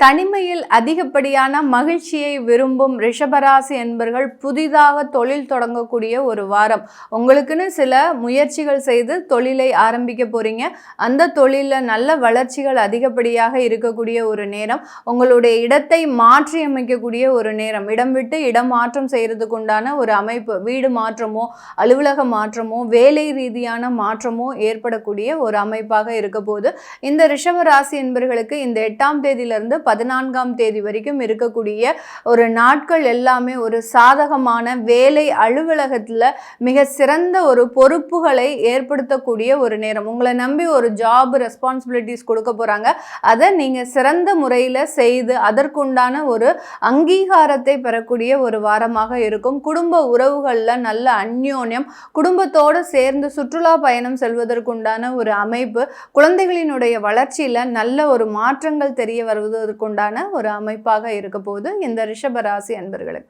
தனிமையில் அதிகப்படியான மகிழ்ச்சியை விரும்பும் ரிஷபராசி என்பர்கள் புதிதாக தொழில் தொடங்கக்கூடிய ஒரு வாரம். உங்களுக்குன்னு சில முயற்சிகள் செய்து தொழிலை ஆரம்பிக்க போறீங்க. அந்த தொழிலில் நல்ல வளர்ச்சிகள் அதிகப்படியாக இருக்கக்கூடிய ஒரு நேரம். உங்களுடைய இடத்தை மாற்றி அமைக்கக்கூடிய ஒரு நேரம். இடம் விட்டு இடம் மாற்றம் செய்யறதுக்கு உண்டான ஒரு அமைப்பு, வீடு மாற்றமோ அலுவலக மாற்றமோ வேலை ரீதியான மாற்றமோ ஏற்படக்கூடிய ஒரு அமைப்பாக இருக்க போது இந்த ரிஷபராசி என்பர்களுக்கு இந்த 8ஆம் தேதியிலிருந்து 14ஆம் தேதி வரைக்கும் இருக்கக்கூடிய ஒரு நாட்கள் எல்லாமே ஒரு சாதகமான வேலை அலுவலகத்தில் மிக சிறந்த ஒரு பொறுப்புகளை ஏற்படுத்தக்கூடிய ஒரு நேரம். உங்களை நம்பி ஒரு ஜாப் ரெஸ்பான்சிபிலிட்டிஸ் கொடுக்க போறாங்க. அதை நீங்க சிறந்த முறையில் செய்து அதற்குண்டான ஒரு அங்கீகாரத்தை பெறக்கூடிய ஒரு வாரமாக இருக்கும். குடும்ப உறவுகளில் நல்ல அந்யோன்யம், குடும்பத்தோடு சேர்ந்து சுற்றுலா பயணம் செல்வதற்குண்டான ஒரு அமைப்பு, குழந்தைகளினுடைய வளர்ச்சியில நல்ல ஒரு மாற்றங்கள் தெரிய வருவதற்குண்டான ஒரு அமைப்பாக இருக்க போது இந்த ரிஷபராசி அன்பர்களுக்கு.